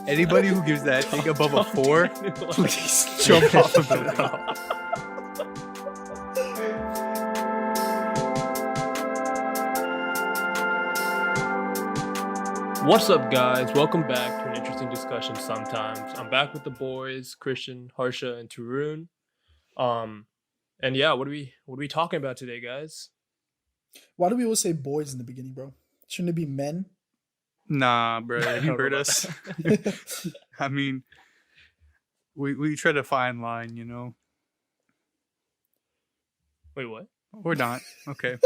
Anybody who gives that thing above a 4, please jump off a building. What's up, guys? Welcome back to an interesting discussion sometimes. I'm back with the boys, Christian, Harsha, and Tarun. And yeah, what are we talking about today, guys? Why do we always say boys in the beginning, bro? Shouldn't it be men? Nah, bro, you heard us. I mean, we try to fine line, you know. Wait, what? Or not. Okay.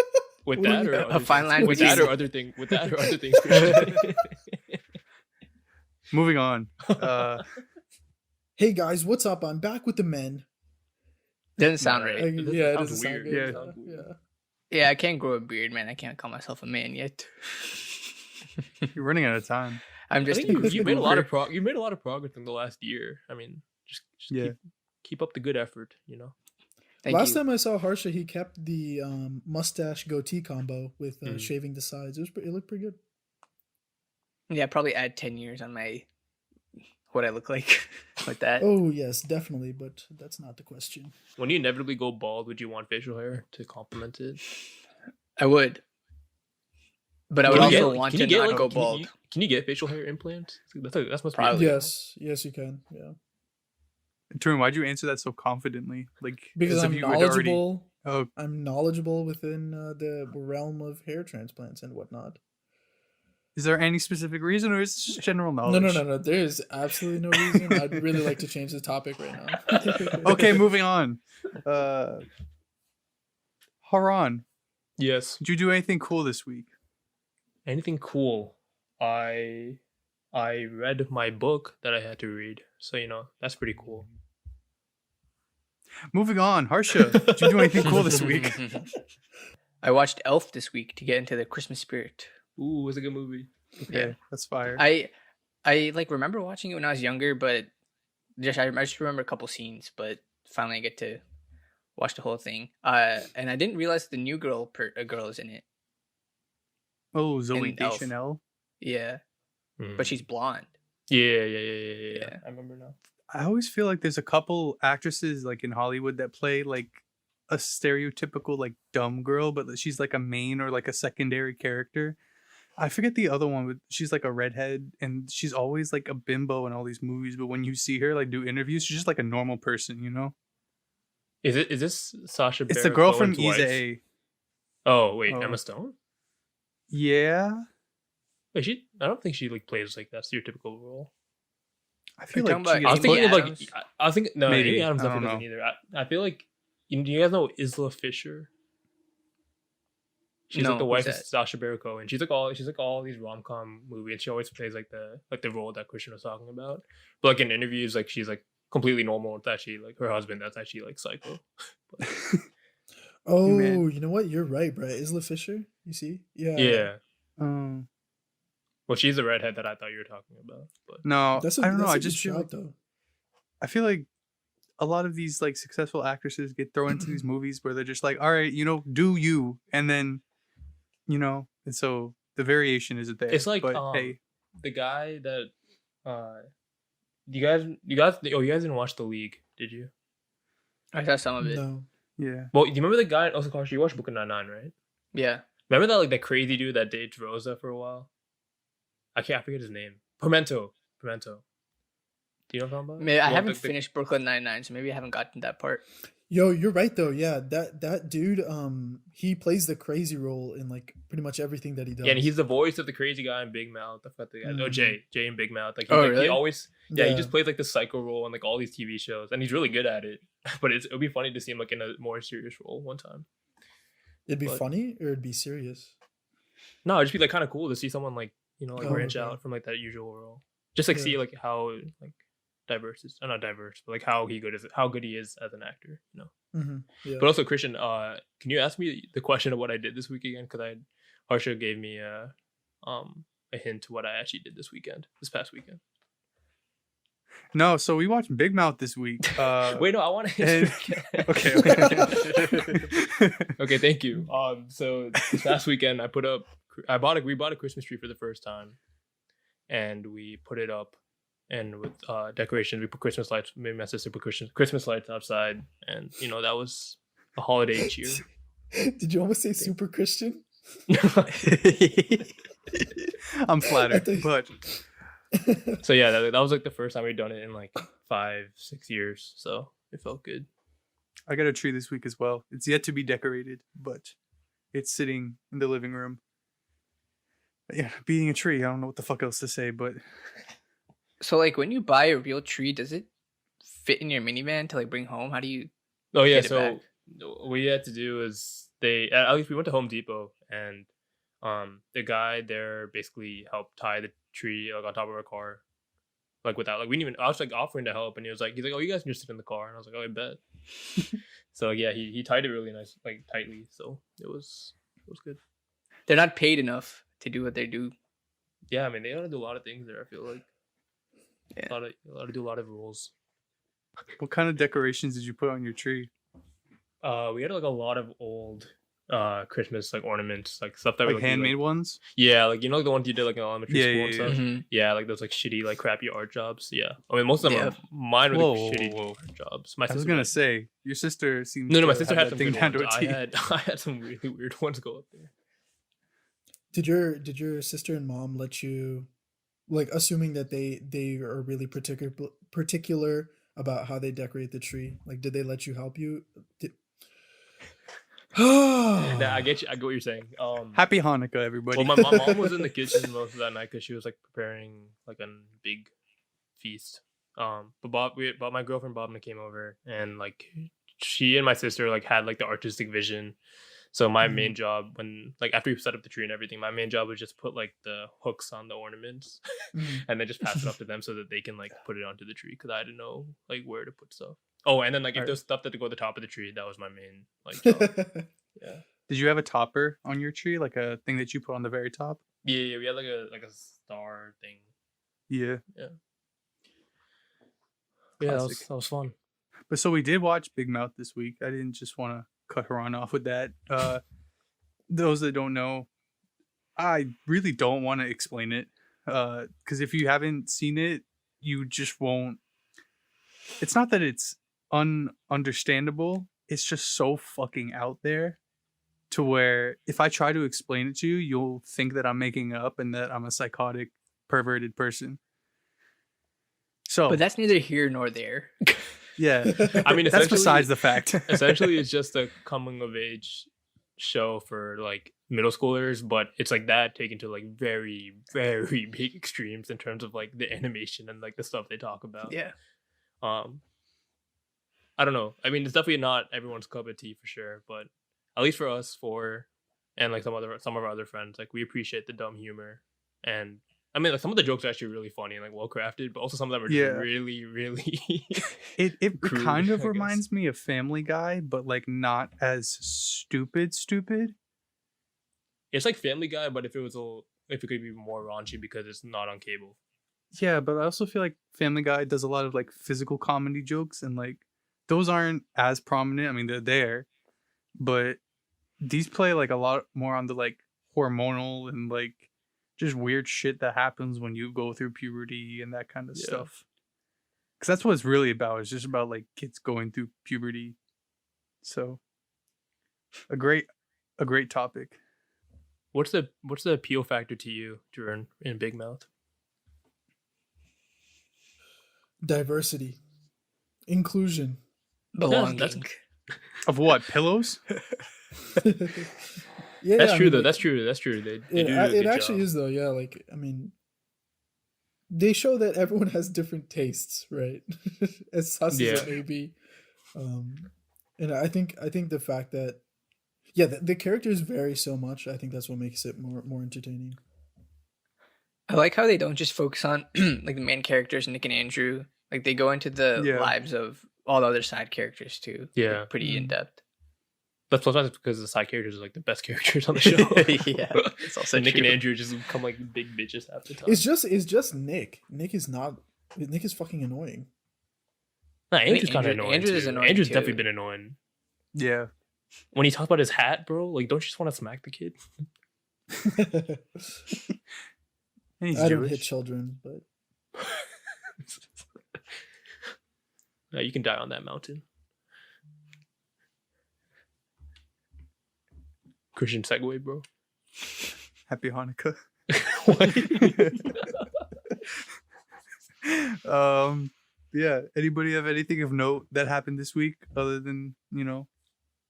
With What do that you or mean? other A fine things? line With between- that or other thing? With that or other things, Christian? Moving on. Hey guys, what's up? I'm back with the men. Doesn't sound Right. right. Like, It yeah, it sounds doesn't sound weird. good. Yeah. Sounds weird. Yeah. Yeah, I can't grow a beard, man. I can't call myself a man yet. You're running out of time. I'm I just think you made a lot of progress. you made a lot of progress in the last year. I mean, just Yeah. keep up the good effort, you know. Thank Last you. time I saw Harsha, he kept the mustache goatee combo with Mhm. shaving the sides. It looked pretty good. Yeah, probably add 10 years on my what I look like with that. Oh yes, definitely, but that's not the question. When you inevitably go bald, would you want facial hair to complement it? I would. But I would Can you also get- want can to you get, not like, go can you- bald. Can you get facial hair implants? That's must Probably. be Yes, yes, you can. Yeah, Tarun, why'd you answer that so confidently? Like, because as if I'm you had already- knowledgeable. Oh, I'm knowledgeable within the realm of hair transplants and whatnot. is there any specific reason, or is it just general No, knowledge? no. There is absolutely no reason. I'd really like to change the topic right now. Okay, moving on. Haran, Yes. did you do anything cool this week? Anything cool? I read my book that I had to read, so that's pretty cool. Moving on, Harsha, did you do anything cool this week? I watched Elf this week to get into the Christmas spirit. Ooh, it was a good movie. Okay, Yeah. that's fire. I like remember watching it when I was younger, but I just remember a couple scenes, but finally I get to watch the whole thing. And I didn't realize the new girl is in it. Oh, Zoe in Elf. Deschanel. Yeah, but she's blonde. Yeah. Yeah. I remember now. I always feel like there's a couple actresses like in Hollywood that play like a stereotypical like dumb girl, but she's like a main or like a secondary character. I forget the other one, but she's like a redhead and she's always like a bimbo in all these movies. But when you see her like do interviews, she's just like a normal person, you know? Is this Sacha It's the Baron girl from Cohen's Isa wife? A. Oh wait, Oh. Emma Stone. Yeah, Wait, I don't think she like plays like that stereotypical role. I feel You're like talking she about I was is thinking of Adams? like I was thinking no, Maybe. Amy Adams I don't definitely doesn't know. either. I feel like do you guys know Isla Fisher? She's like No, the wife who's of that? Sacha Baron Cohen. She's like all these rom-com movies, and she always plays like the role that Christian was talking about. But like in interviews, like she's like completely normal. It's actually like her husband that's actually like psycho. But, Oh, Man. you know what? You're right, bro. Isla Fisher. You see? Yeah. yeah. um, Well, she's the redhead that I thought you were talking about. But no, That's a, I don't know. that's a I good just feel shout, like, though. I feel like a lot of these like successful actresses get thrown into these movies where they're just like, all right, do you, and then and so the variation isn't there. it's like but hey, the guy that you guys you guys didn't watch The League, did you? I saw some of it. No. yeah, Well, do you remember the guy? Also, Carson, you watched Brooklyn Nine-Nine, right? Yeah. Remember that like that crazy dude that dates Rosa for a while? I forget his name. Pimento. Do you know what I'm talking about? Maybe I Well, haven't the- finished Brooklyn Nine-Nine, so maybe I haven't gotten to that part. Yo, you're right though. Yeah, that dude, he plays the crazy role in like pretty much everything that he does. Yeah, and he's the voice of the crazy guy in Big Mouth. I forgot the guy. Oh, Mhm. Jay in Big Mouth. Like, Oh, he really? always, he Yeah. just plays like the psycho role in like all these TV shows, and he's really good at it. But it'll be funny to see him like in a more serious role one time. It'd be but- funny or it'd be serious. No, it'd just be like kind of cool to see someone like like Oh, branch okay. out from like that usual role. Just like see Yeah. like how like diverse is not diverse, but like how good he is as an actor. Mm-hmm. Yeah. But also, Christian, can you ask me the question of what I did this week again? Because Harsha gave me a hint to what I actually did this past weekend. no. So we watched Big Mouth this week. Wait, no, I want to. and- okay. Okay, thank you. So this past weekend, we bought a Christmas tree for the first time, and we put it up, and with decorations. We put Christmas lights. Me and my sister put Christmas lights outside, and that was a holiday cheer. Did you almost say super Christian? I'm flattered, but So yeah, that was like the first time we'd done it in like 5-6 years. So it felt good. I got a tree this week as well. It's yet to be decorated, but it's sitting in the living room. Yeah, being a tree, I don't know what the fuck else to say, but So like when you buy a real tree, does it fit in your minivan to like bring home? How do you Oh yeah, get it so back? what you had to do is at least we went to Home Depot, and the guy there basically helped tie the tree like on top of our car, like without like we didn't even. I was like offering to help, and he's like, oh, you guys can just sit in the car, and I was like, oh, I bet. So yeah, he tied it really nice, like tightly, so it was good. They're not paid enough to do what they do. Yeah, I mean they gotta do a lot of things there. I feel like Yeah. a lot of rules. what kind of decorations did you put on your tree? We had like a lot of old Christmas like ornaments, like stuff that we Like like, handmade ones? yeah, like like the ones you did like in elementary Yeah, school yeah, and yeah. stuff. Mhm. Yeah, like those like shitty like crappy art jobs. Yeah, I mean most of them Yeah. are mine were Whoa, like whoa, shitty whoa, whoa. art jobs. My I was sister gonna had- say your sister seems no, my to sister have had that some thing good down to ones. a T. I had some really weird ones go up there. Did your sister and mom let you, like, assuming that they are really particular about how they decorate the tree? Like, did they let you help you? I get you. I get what you're saying. Happy Hanukkah, everybody. Well, my mom was in the kitchen most of that night because she was like preparing like a big feast. But my girlfriend Bob came over, and like she and my sister like had like the artistic vision. So my main job when like after we set up the tree and everything, my main job was just put like the hooks on the ornaments, and then just pass it up to them so that they can like put it onto the tree because I didn't know like where to put stuff. Oh, and then like if Alright. there's stuff that to go at the top of the tree, that was my main like job. Yeah. Did you have a topper on your tree, like a thing that you put on the very top? Yeah, we had like a star thing. Yeah. Yeah, Classic. that was fun. But so we did watch Big Mouth this week. I didn't just want to cut her on off with that. Those that don't know, I really don't want to explain it. Because if you haven't seen it, you just won't. It's not that it's ununderstandable. It's just so fucking out there to where if I try to explain it to you, you'll think that I'm making up and that I'm a psychotic, perverted person. So, But that's neither here nor there. yeah, I mean, that's besides the fact. essentially it's just a coming of age show for like middle schoolers, but it's like that taken to like very very big extremes in terms of like the animation and like the stuff they talk about. Yeah. I don't know, I mean it's definitely not everyone's cup of tea for sure, but at least for us four and like some of our other friends, like we appreciate the dumb humor. And I mean, like some of the jokes are actually really funny and like well crafted, but also some of them are just Yeah. really, really. It crude, kind I of guess. reminds me of Family Guy, but like not as stupid. It's like Family Guy, but if it could be more raunchy because it's not on cable. Yeah, but I also feel like Family Guy does a lot of like physical comedy jokes, and like those aren't as prominent. I mean, they're there, but these play like a lot more on the like hormonal and like just weird shit that happens when you go through puberty and that kind of Yeah. stuff. Because that's what it's really about. It's just about like kids going through puberty. So a great topic. What's the appeal factor to you, Jordan, in Big Mouth? Diversity, inclusion. Belonging. that's- Of what? Pillows? Yeah, That's I true mean, though. like, That's true. That's true. They do do a it good actually job. is though. Yeah, like I mean, they show that everyone has different tastes, right? As sus as Yeah. it may be, and I think the fact that the characters vary so much. I think that's what makes it more entertaining. I like how they don't just focus on like the main characters, Nick and Andrew. Like they go into the Yeah. lives of all the other side characters too. Yeah. Like, pretty in depth. But sometimes it's because the side characters are like the best characters on the show. Yeah, it's also Nick and true. Andrew just become like big bitches half the time. It's just Nick. Nick is fucking annoying. Nah, think Andrew's kind of Andrew- annoying. Andrew is too. annoying, Andrew's too. definitely been annoying. Yeah. When he talks about his hat, bro, like don't you just want to smack the kid? And he's I don't hit Jewish. children, but No, you can die on that mountain. Christian segue, bro. Happy Hanukkah. What? Yeah. Anybody have anything of note that happened this week other than,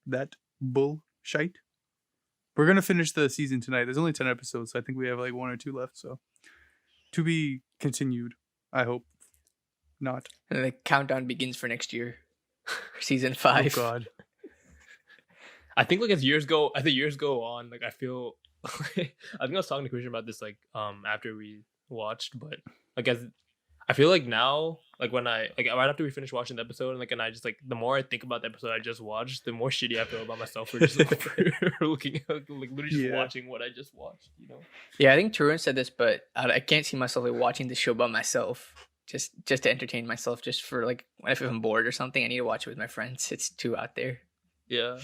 that bullshit? We're gonna finish the season tonight. There's only 10 episodes, so I think we have like 1 or 2 left. So to be continued. I hope not. And the countdown begins for next year, season Oh 5. God. I think like as years go on, like I feel I think I was talking to Christian about this like after we watched, but like as I feel like now, like when I like right after we finish watching the episode, and like and I just like the more I think about the episode I just watched, the more shitty I feel about myself for just like, for looking like literally just watching what I just watched, you know? Yeah, I think Tarun said this, but I can't see myself like watching the show by myself, just to entertain myself, just for like if I'm bored or something. I need to watch it with my friends. It's too out there. Yeah.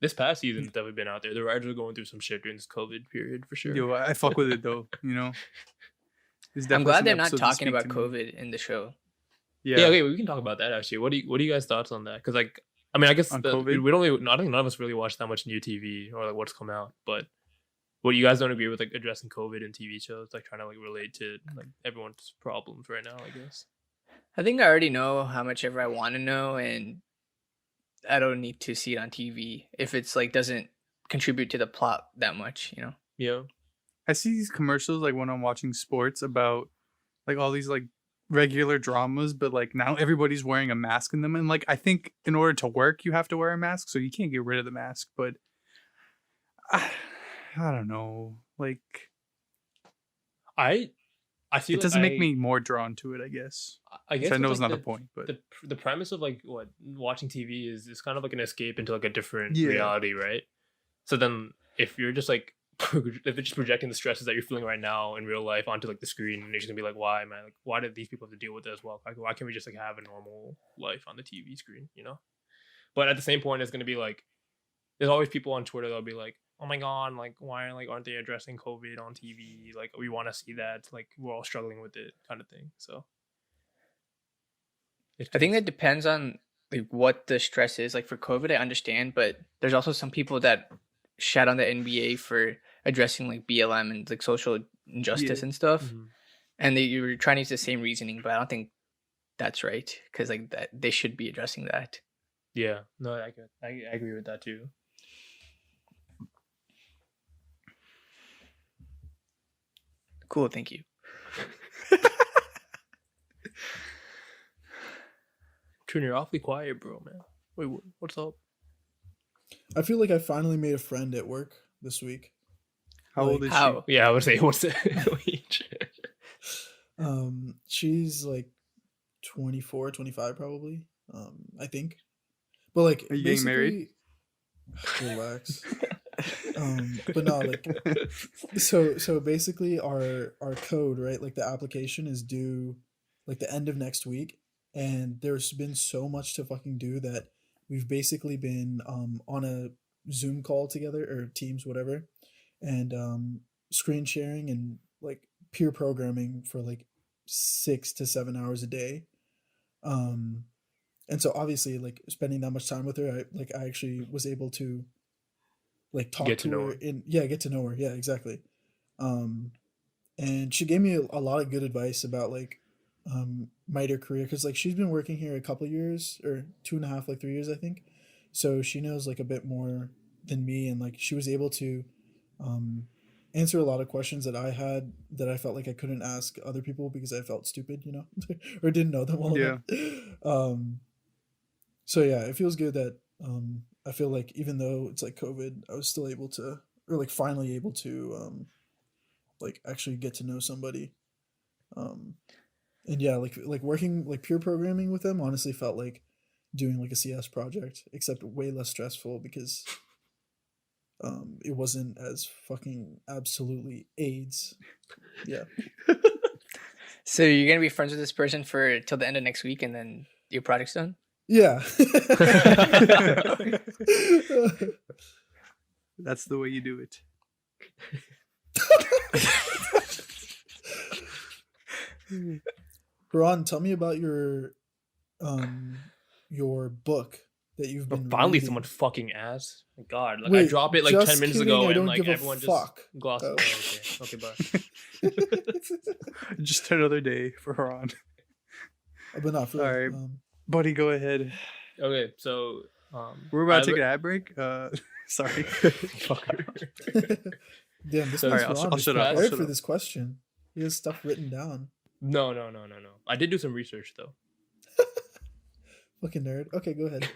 This past season's definitely been out there. The writers are going through some shit during this COVID period for sure. Yo, I fuck with it though, There's I'm definitely glad some they're not episodes that talking speak about to me. COVID in the show. Yeah, okay, we can talk about that actually. What do you guys' thoughts on that? Because like, I mean, I guess On we COVID? don't really, I think none of us really watch that much new TV or like what's come out. But what you guys don't agree with like addressing COVID in TV shows, like trying to like relate to like everyone's problems right now, I guess. I think I already know how much ever I want to know, and I don't need to see it on TV if it's like doesn't contribute to the plot that much, Yeah. I see these commercials like when I'm watching sports about like all these like regular dramas, but like now everybody's wearing a mask in them, and like I think in order to work you have to wear a mask, so you can't get rid of the mask. But I don't know, like I feel it doesn't make me more drawn to it, I guess. I guess Which I know it's, is like, not the point, but the premise of like what watching TV is kind of like an escape into like a different Yeah. reality, right? So then if you're just like if it's just projecting the stresses that you're feeling right now in real life onto like the screen, and you're just gonna be like, why am I like why did these people have to deal with it as well? Like why can't we just like have a normal life on the TV screen, But at the same point it's gonna be like there's always people on Twitter that'll be like, oh my god, like why aren't they addressing COVID on TV? Like we want to see that, like we're all struggling with it kind of thing. So I think that depends on like what the stress is. Like for COVID, I understand, but there's also some people that shat on the NBA for addressing like BLM and like social injustice and stuff, Mhm. and you were trying to use the same reasoning, but I don't think that's right because like that they should be addressing that. Yeah, no, I agree with that too. Cool, thank you. Tune, you're awfully quiet, bro, man. Wait, what's up? I feel like I finally made a friend at work this week. how old is How? Yeah, I would say what's the age? She's like 24, 25 probably. I think. But like Are you getting married? basically- Relax. But no, like so basically our code, right? Like the application is due like the end of next week, and there's been so much to fucking do that we've basically been on a Zoom call together or Teams, whatever, and screen sharing and like peer programming for like 6 to 7 hours a day. And so obviously like spending that much time with her, I actually was able to like talk Get to to know her her. get to know her. Yeah, exactly. And she gave me a lot of good advice about like MITRE career, because like she's been working here a couple years or 2.5, like 3 years, I think. So she knows like a bit more than me, and like she was able to answer a lot of questions that I had that I felt like I couldn't ask other people because I felt stupid, or didn't know them well Yeah. enough. So yeah, it feels good that I feel like even though it's like COVID, I was still able to, or like finally able to like actually get to know somebody. And yeah, like working like peer programming with them honestly felt like doing like a CS project, except way less stressful because it wasn't as fucking absolutely AIDS. Yeah. So you're gonna be friends with this person for till the end of next week, and then your project's done. Yeah. That's the way you do it. Haran, tell me about your book that you've Bro, been finally reading. someone fucking asked. My God, like I Wait, dropped it like just 10 minutes kidding, ago, I and don't like give a everyone fuck. just glossed. Oh. Oh, okay, bye. Just another day for Haran. But not for All right, buddy, go ahead. Okay, so We're about to take an ad break. Sorry. Fucker. Damn, this So- man's Alright, I'll Ron is shut up, I'll prepared shut for up. this question. He has stuff written down. No. I did do some research though. Fucking nerd. Okay, go ahead.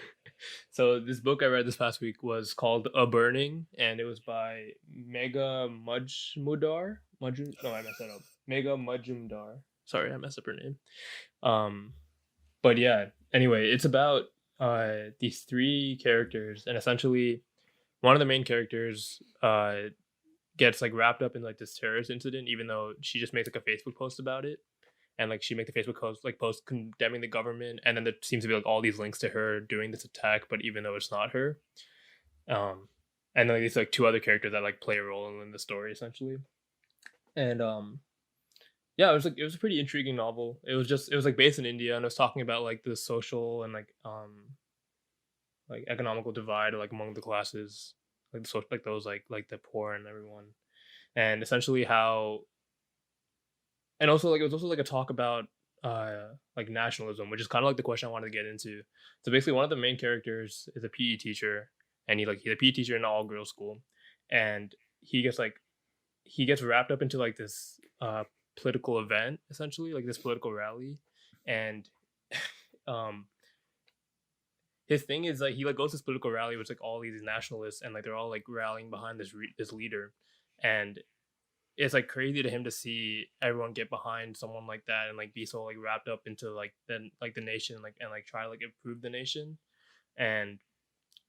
So this book I read this past week was called A Burning, and it was by Megha Majumdar. No, I messed that up. Megha Majumdar. Sorry, I messed up her name. But yeah. Anyway, it's about these three characters, and essentially, one of the main characters gets like wrapped up in like this terrorist incident, even though she just makes like a Facebook post about it. And like she make the Facebook post condemning the government, and then there seems to be like all these links to her doing this attack, but even though it's not her, and then like, these like two other characters that like play a role in the story essentially, and yeah, it was a pretty intriguing novel. It was like based in India, and it was talking about like the social and like economical divide like among the classes, like the social, like those like the poor and everyone, and essentially how. And also like it was also like a talk about like nationalism, which is kind of like the question I wanted to get into. So basically one of the main characters is a PE teacher, and he's a PE teacher in an all girls school, and he gets wrapped up into like this political event, essentially like this political rally, and his thing is like he like goes to this political rally with like all these nationalists, and like they're all like rallying behind this leader, and it's like crazy to him to see everyone get behind someone like that and like be so like wrapped up into like the nation, like, and like try to like improve the nation. And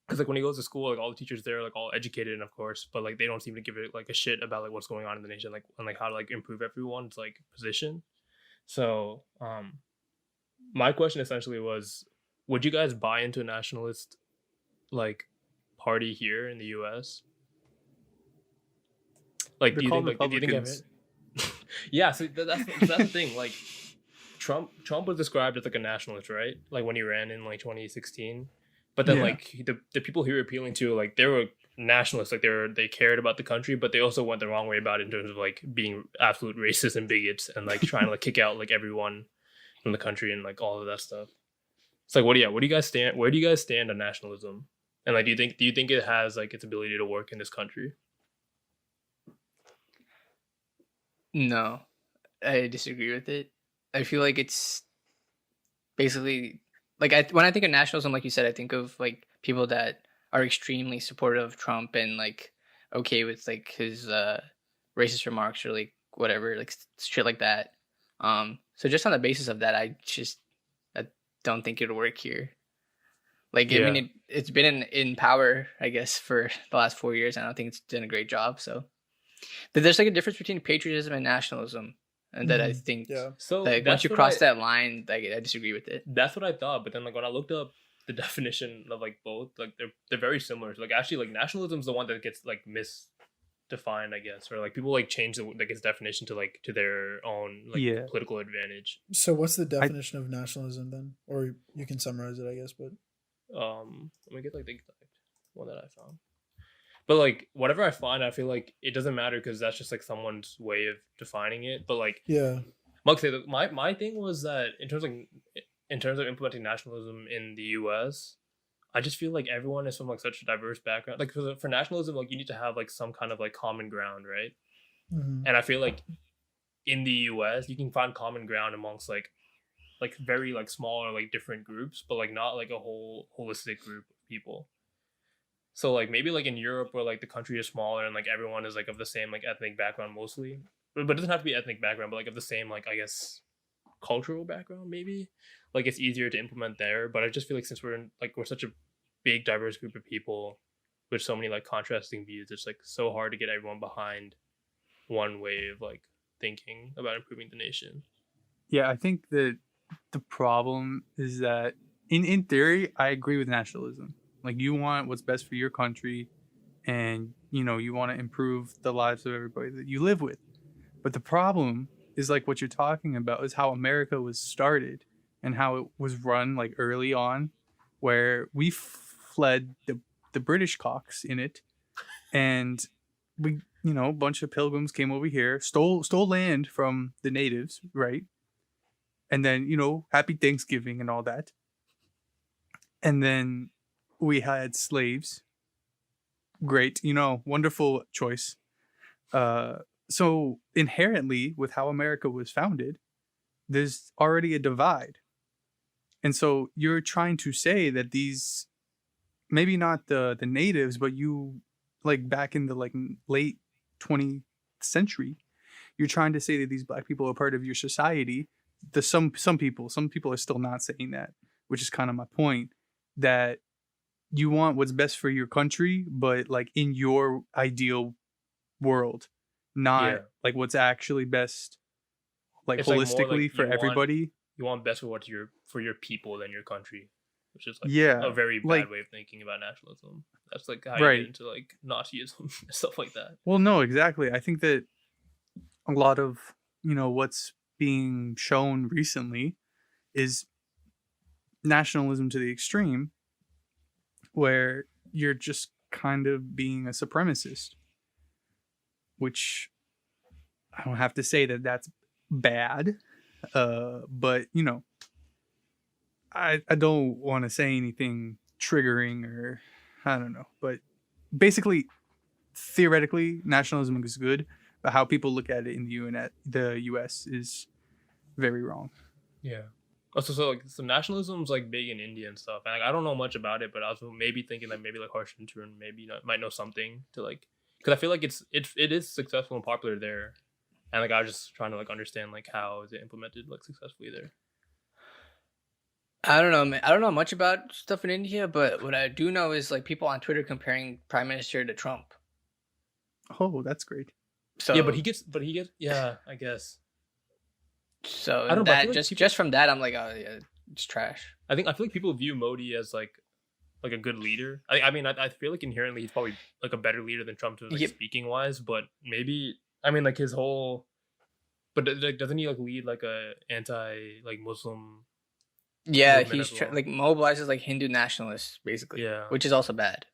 because like when he goes to school, like all the teachers there are like all educated, and of course, but like they don't seem to give it like a shit about like what's going on in the nation, like, and like how to like improve everyone's like position. So my question essentially was, would you guys buy into a nationalist like party here in the US? Like, They're do you think called like do you think yeah, so that's the thing. Like Trump was described as like a nationalist, right? Like when he ran in like 2016. But then Yeah. like the people he were appealing to, like they were nationalists, like they cared about the country, but they also went the wrong way about it in terms of like being absolute racists and bigots and like trying to like kick out like everyone from the country and like all of that stuff. It's like, what do you guys stand? Where do you guys stand on nationalism? And like, do you think it has like its ability to work in this country? No, I disagree with it. I feel like it's basically like when I think of nationalism, like you said, I think of like people that are extremely supportive of Trump and like okay with like his racist remarks or like whatever, like shit like that. So just on the basis of that, I don't think it'll work here. Like, I mean, it's been in power, I guess, for the last 4 years. And I don't think it's done a great job. So but there's like a difference between patriotism and nationalism, and that I think So like once you cross that line, like I disagree with it. That's what I thought, but then like when I looked up the definition of like both, like they're very similar. So, like actually, like nationalism is the one that gets like misdefined, I guess, or like people like change like its definition to their own like political advantage. So what's the definition of nationalism then? Or you can summarize it, I guess. But let me get like the exact one that I found. But like whatever I find, I feel like it doesn't matter because that's just like someone's way of defining it. But like my thing was that in terms of implementing nationalism in the US, I just feel like everyone is from like such a diverse background. Like for nationalism, like you need to have like some kind of like common ground, right? Mm-hmm. And I feel like in the US, you can find common ground amongst like very like small or like different groups, but like not like a whole holistic group of people. So like maybe like in Europe where like the country is smaller and like everyone is like of the same like ethnic background mostly, but it doesn't have to be ethnic background, but like of the same like I guess cultural background maybe, like it's easier to implement there. But I just feel like since we're such a big diverse group of people with so many like contrasting views, it's like so hard to get everyone behind one way of like thinking about improving the nation. Yeah, I think that the problem is that in theory, I agree with nationalism. Like you want what's best for your country, and you know you want to improve the lives of everybody that you live with. But the problem is like what you're talking about, is how America was started and how it was run like early on, where we fled the British cocks in it, and we, you know, a bunch of pilgrims came over here, stole land from the natives, right? And then, you know, happy Thanksgiving and all that. And then we had slaves. Great, you know, wonderful choice. So inherently, with how America was founded, there's already a divide. And so you're trying to say that these, maybe not the natives, but you, like back in the like late 20th century, you're trying to say that these black people are part of your society. Some people are still not saying that, which is kind of my point, that you want what's best for your country, but like in your ideal world, not like what's actually best, like it's holistically like for everybody. You want best for for your people than your country, which is like a very bad way of thinking about nationalism. That's like how you get into like Nazism and stuff like that. Well, no, exactly. I think that a lot of, you know, what's being shown recently is nationalism to the extreme, where you're just kind of being a supremacist, which I don't have to say that that's bad, but you know, I don't want to say anything triggering or I don't know, but basically, theoretically, nationalism is good, but how people look at it in the U.S. is very wrong. Yeah. Also, so nationalism's like big in India and stuff. And like, I don't know much about it, but I was maybe thinking that maybe like Harshinturn maybe might know something to like, because I feel like it is successful and popular there, and like I was just trying to like understand like how is it implemented like successfully there. I don't know, man. I don't know much about stuff in India, but what I do know is like people on Twitter comparing Prime Minister to Trump. Oh, that's great. So yeah, but he gets yeah, I guess. So I don't know, like just from that, I'm like, oh yeah, it's trash. I feel like people view Modi as like a good leader. I mean, I feel like inherently he's probably like a better leader than Trump to like speaking wise, but maybe I mean like his whole, but like doesn't he like lead like a anti like Muslim? Yeah, he's like mobilizes like Hindu nationalists basically. Yeah, which is also bad,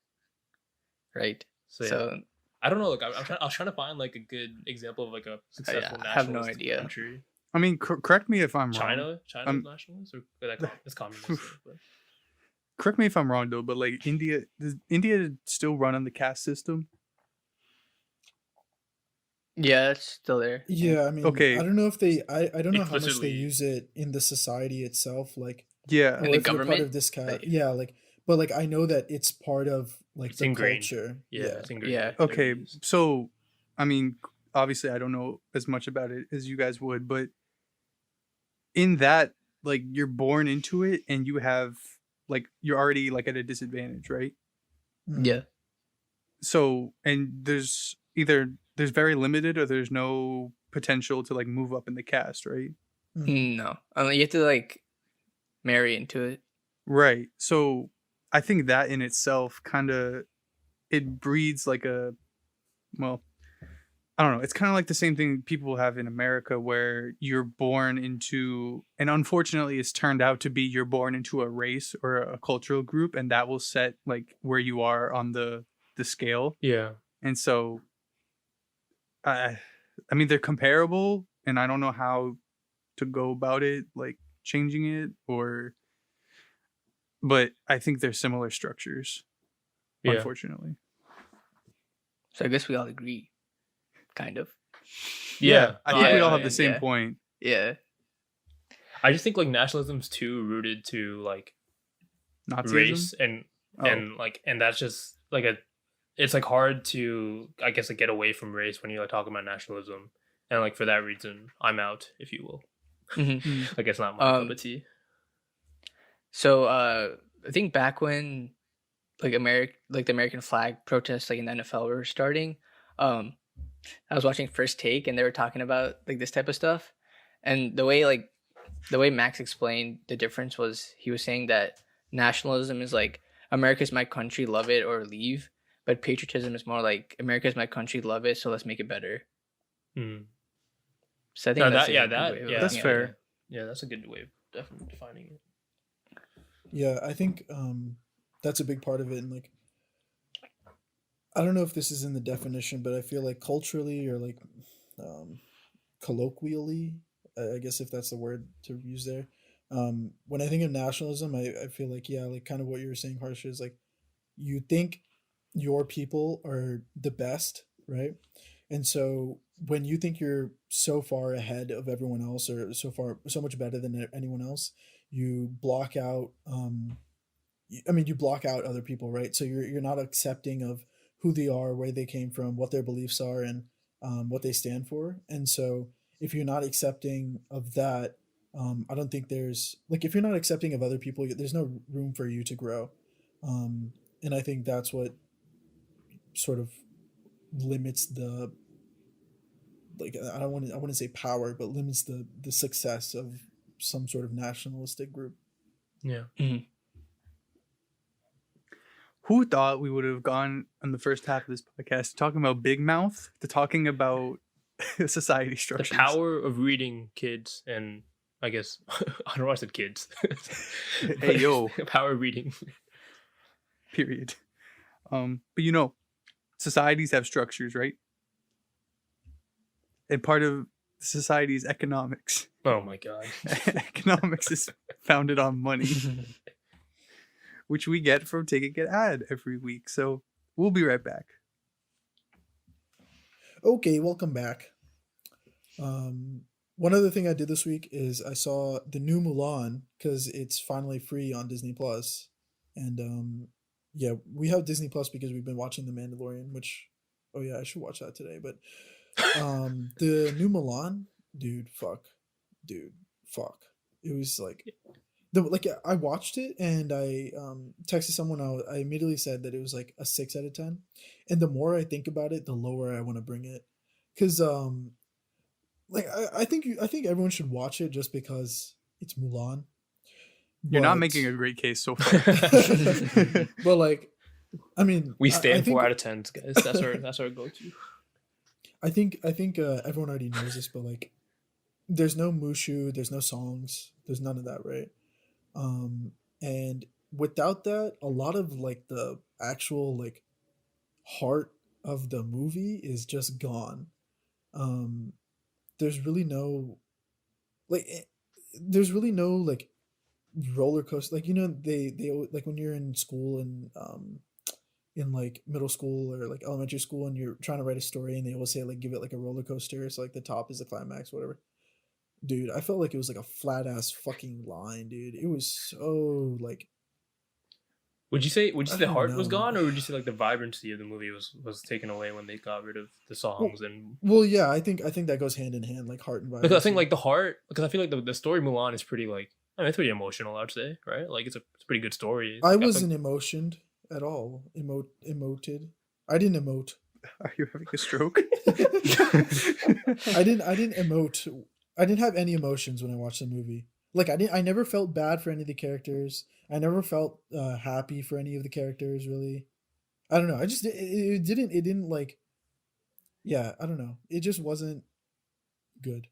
right? So I don't know. Like I was trying to find like a good example of like a successful nationalist I have no idea. country. I mean, correct me if I'm wrong. China's nationalist or that's communist. But. Correct me if I'm wrong though, but like does India still run on the caste system? Yeah, it's still there. Yeah, I mean, okay. I don't know if they, I don't know how much they use it in the society itself, like yeah, in the government. Part of this caste, yeah, like, but like I know that it's part of like the culture. Yeah, it's ingrained. Yeah. Okay, so I mean, obviously, I don't know as much about it as you guys would, but in that, like, you're born into it, and you have like you're already like at a disadvantage, right? Yeah. So, and there's very limited or there's no potential to like move up in the caste, right? No, I mean, you have to like marry into it, right? So I think that in itself kind of it breeds like a, well, I don't know, it's kind of like the same thing people have in America where you're born into, and unfortunately it's turned out to be you're born into a race or a cultural group, and that will set like where you are on the scale. Yeah. And so I mean, they're comparable, and I don't know how to go about it, like changing it, but I think they're similar structures, unfortunately. So I guess we all agree, kind of. Yeah, I think we all have the same point. Yeah. I just think like nationalism's too rooted to like Nazism? Race and like, and that's just like it's like hard to, I guess, like get away from race when you're like talking about nationalism, and like for that reason I'm out, if you will. Like it's not my cup of tea. So I think back when like the American flag protests like in the NFL were starting, I was watching First Take and they were talking about like this type of stuff, and the way Max explained the difference was he was saying that nationalism is like America's my country, love it or leave. But patriotism is more like America's my country, love it, so let's make it better. So I think No, that's that a yeah good that way of yeah That's looking at it. fair. Yeah, that's a good way of definitely defining it. Yeah, I think that's a big part of it. And like, I don't know if this is in the definition, but I feel like culturally or like um, colloquially, I guess if that's the word to use there. When I think of nationalism, I feel like, yeah, like kind of what you were saying, Harsha, is like you think your people are the best, right? And so when you think you're so far ahead of everyone else or so much better than anyone else, you block out you block out other people, right? So you're not accepting of who they are, where they came from, what their beliefs are, and what they stand for. And so if you're not accepting of that, I don't think there's like if you're not accepting of other people, there's no room for you to grow. And I think that's what sort of limits the like I wouldn't say power, but limits the success of some sort of nationalistic group. Yeah. Who thought we would have gone on the first half of this podcast talking about Big Mouth to talking about society The structures? power of reading, kids, and I guess I don't know why I said kids. Hey, yo. Power of reading. Period. But you know, societies have structures, right? And part of society is economics. Oh my god. Economics is founded on money, which we get from taking an ad every week. So we'll be right back. Okay, welcome back. One other thing I did this week is I saw the new Mulan because it's finally free on Disney Plus, and yeah, we have Disney Plus because we've been watching The Mandalorian. Which, oh yeah, I should watch that today. But the new Mulan, dude, fuck. It was like I watched it and I texted someone out. I immediately said that it was like a 6 out of 10, and the more I think about it, the lower I want to bring it, because like I think everyone should watch it just because it's Mulan. You're not But- making a great case so far. but like, I mean, We I stand think, 4 out of 10, guys. That's our go-to. I think everyone already knows this, but like, there's no Mushu, there's no songs, there's none of that, right? And without that, a lot of like the actual like heart of the movie is just gone. There's really no like there's really no like roller coaster, like, you know, like when you're in school and in like middle school or like elementary school and you're trying to write a story and they always say like give it like a roller coaster, so like the top is the climax, whatever. Dude, I felt like it was like a flat ass fucking line, dude. It was so like Would you say I the don't heart was know. gone, or would you say like the vibrancy of the movie was taken away when they got rid of the songs and well, yeah, I think that goes hand in hand, like heart and because I think vibrancy. like the heart, because I feel like the story Mulan is pretty like, I mean, it's pretty emotional, I'd say, right? Like it's a pretty good story. I Like, feel wasn't emotioned at all. Emoted. I didn't emote. Are you having a stroke? I didn't emote. I didn't have any emotions when I watched the movie. Like I never felt bad for any of the characters. I never felt happy for any of the characters, really. I don't know. I just it didn't like, yeah, I don't know. It just wasn't good.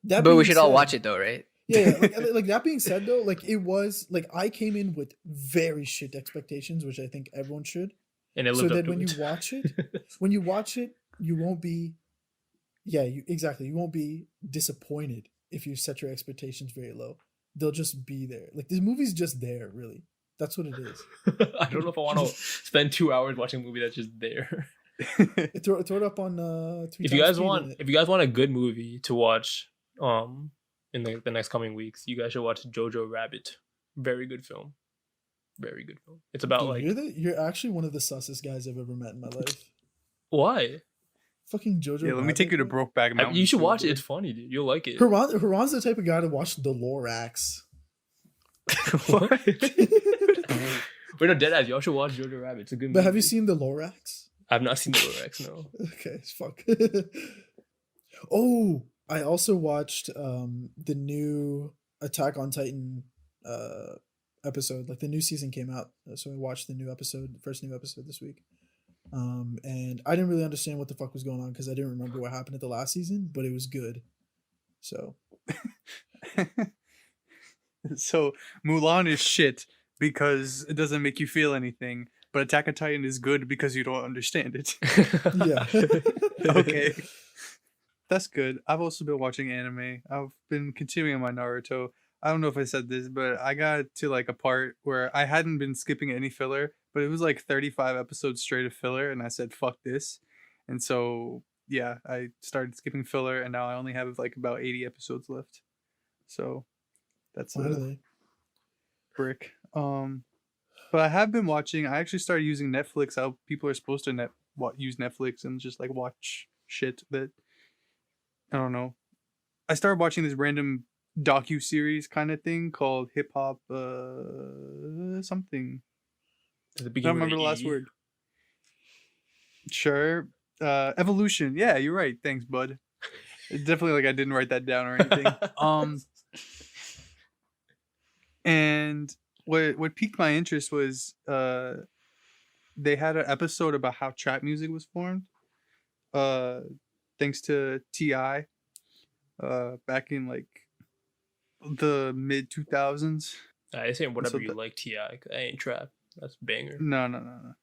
That But we being should all said- watch it though, right? Yeah, like that being said though, like it was like I came in with very shit expectations, which I think everyone should. and it So lived up that to when it. you watch it, you won't be, yeah, you won't be disappointed if you set your expectations very low. They'll just be there. Like this movie's just there, really. That's what it is. I don't know if I want to spend 2 hours watching a movie that's just there. Throw it up on If you guys want a good movie to watch in the next coming weeks, you guys should watch Jojo Rabbit. Very good film. Very good film. It's about Dude, like you're actually one of the sussest guys I've ever met in my life. why? Fucking Jojo. Yeah, let me take you to Rabbit, Brokeback Mountain. You should too, watch it. dude. It's funny, dude. You'll like it. bro. Haran's the type of guy to watch the Lorax. What? Wait, no, deadass. Y'all should watch Jojo Rabbit. It's a good movie. But have you seen the Lorax? I've not seen the Lorax, no. Okay, fuck. Oh, I also watched the new Attack on Titan episode. Like the new season came out, so I watched the new episode, the first new episode this week. And I didn't really understand what the fuck was going on because I didn't remember what happened at the last season, but it was good. So So Mulan is shit because it doesn't make you feel anything, but Attack on Titan is good because you don't understand it. yeah. Okay. That's good. I've also been watching anime. I've been continuing my Naruto. I don't know if I said this, but I got to like a part where I hadn't been skipping any filler, but it was like 35 episodes straight of filler, and I said, fuck this. And so, yeah, I started skipping filler, and now I only have like about 80 episodes left. So that's a Finally. brick. But I have been watching. I actually started using Netflix. How people are supposed to use Netflix and just like watch shit that I don't know. I started watching this random docu series kind of thing called Hip Hop something. Does it I begin don't with remember an the last E? word. Sure. Evolution. Yeah, you're right. Thanks, bud. It's definitely like I didn't write that down or anything. And what piqued my interest was they had an episode about how trap music was formed. Thanks to T.I. Back in like the mid 2000s. I say whatever So you like, T.I. I ain't trap. That's banger. No.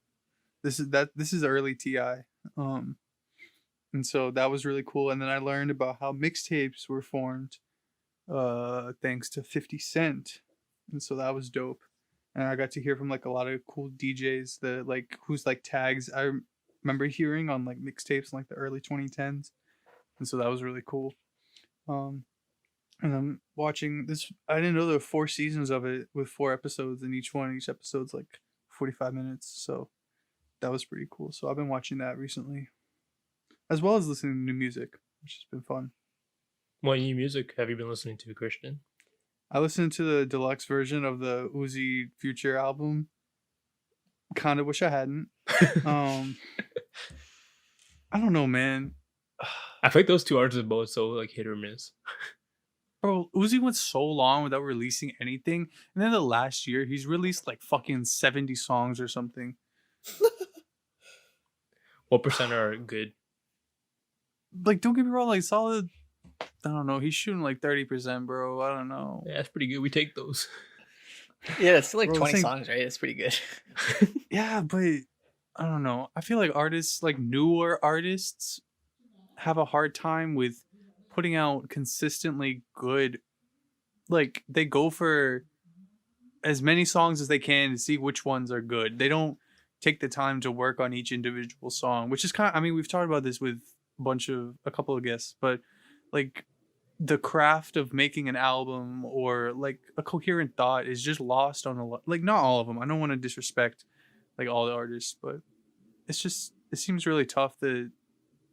This is early T.I. And so that was really cool. And then I learned about how mixtapes were formed thanks to 50 Cent. And so that was dope. And I got to hear from like a lot of cool DJs that like whose like tags I remember hearing on like mixtapes in like the early 2010s. And so that was really cool. And I'm watching this. I didn't know there were 4 seasons of it with 4 episodes, and each episode's like 45 minutes. So that was pretty cool. So I've been watching that recently, as well as listening to new music, which has been fun. What new music have you been listening to, Christian? I listened to the deluxe version of the Uzi Future album. Kind of wish I hadn't. I don't know, man. I feel like those two artists are both so like hit or miss. Bro, Uzi went so long without releasing anything, and then the last year he's released like fucking 70 songs or something. What percent are good? Like, don't get me wrong, like solid. I don't know. He's shooting like 30%, bro. I don't know. Yeah, that's pretty good. We take those. Yeah, that's still like Bro, 20 it's like- songs, right? That's pretty good. Yeah, but I don't know. I feel like artists, like newer artists, have a hard time with putting out consistently good. Like, they go for as many songs as they can to see which ones are good. They don't take the time to work on each individual song, which is kind of, I mean, we've talked about this with a couple of guests, but like the craft of making an album or like a coherent thought is just lost on a lot. Like, not all of them. I don't want to disrespect like all the artists, but it's just, it seems really tough that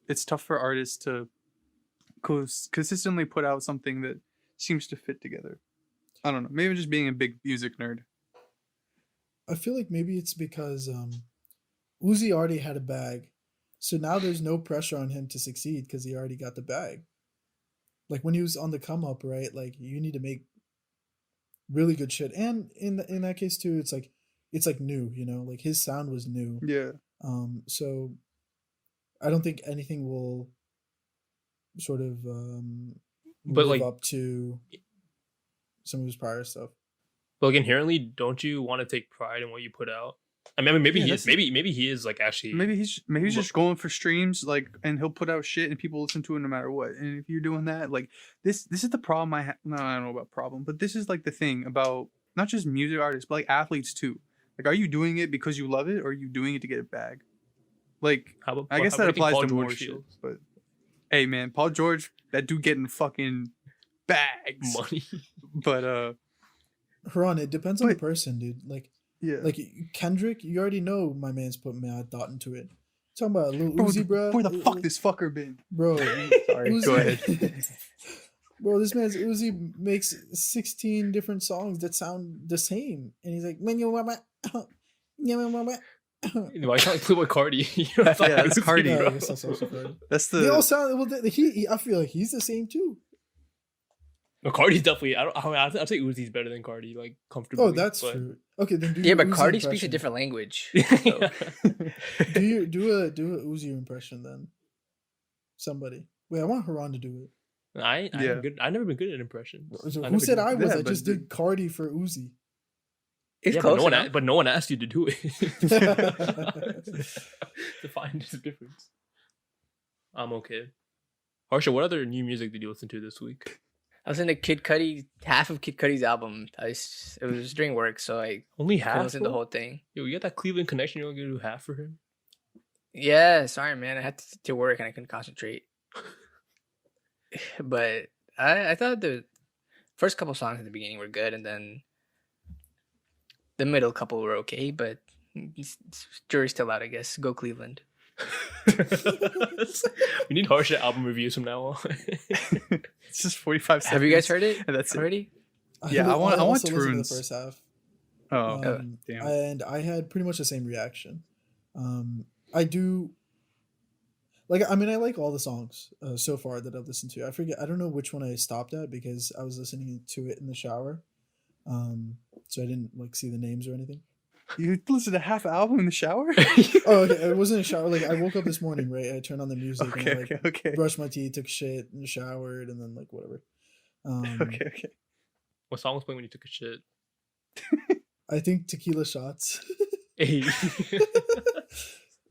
it's tough for artists to consistently put out something that seems to fit together. I don't know. Maybe I'm just being a big music nerd. I feel like maybe it's because Uzi already had a bag. So now there's no pressure on him to succeed because he already got the bag. Like when he was on the come up, right? Like you need to make really good shit. And in that case too, it's like new, you know, like his sound was new. Yeah. So I don't think anything will sort of But, live like- up to some of his prior stuff. But like inherently, don't you want to take pride in what you put out? I mean, maybe Yeah, he is. that's- Maybe he is like actually. Maybe he's just going for streams, like, and he'll put out shit and people listen to it no matter what. And if you're doing that, like, this is the problem I have. No, I don't know about problem, but this is like the thing about not just music artists, but like athletes too. Like, are you doing it because you love it, or are you doing it to get a bag? Like, How about, I guess how that do you think applies Paul to more George shit. feels? But hey, man, Paul George, that dude getting fucking bags. Money. But Haran, it depends on the But- person, dude. yeah. Like Kendrick, you already know my man's put mad thought into it. Talking about Lil Bro, Uzi, bro. where the fuck this fucker been? bro? Sorry, go ahead. Bro, this man's Uzi makes 16 different songs that sound the same, and he's like, "Man, you want my, you want my." Why can't like Playboy Cardi? You know, it's Yeah, like- that's Cardi, Yeah, I bro. guess that's also Cardi. That's They all the sound well. He I feel like he's the same too. No, Cardi's definitely. I'd say Uzi's better than Cardi, like comfortably. Oh, that's but... true. Okay, then do Yeah, your but Uzi Cardi speaks a impression. different language. Yeah. Do a Uzi impression then. Somebody. Wait, I want Haran to do it. I Yeah. good. I've never been good at impressions. So I who never said did. I was? Yeah, I but just did Cardi for Uzi. It's Yeah, close but enough. no one asked you to do it. To find the difference. I'm okay. Harsha, what other new music did you listen to this week? I was in Kid Cudi, half of Kid Cudi's album. It was during work, so I Only couldn't half. listen to the bro? whole thing. Yo, you got that Cleveland connection. You're gonna do half for him. Yeah, sorry, man. I had to work and I couldn't concentrate. But I thought the first couple songs at the beginning were good, and then the middle couple were okay. But jury's still out, I guess. Go Cleveland. We need Harsha album reviews from now on. It's just 45 seconds. Have you guys heard it And that's it. already? Yeah, I want also listened to Tunes. the first half. Oh, damn. And I had pretty much the same reaction. I do like. I mean, I like all the songs so far that I've listened to. I don't know which one I stopped at because I was listening to it in the shower, so I didn't like see the names or anything. You listened to half an album in the shower? Oh, okay. It wasn't a shower. Like I woke up this morning, right? I turned on the music Okay, and I, like, okay. brushed my teeth, took shit, and showered, and then like whatever. Okay. What song was playing when you took a shit? I think Tequila Shots. Hey.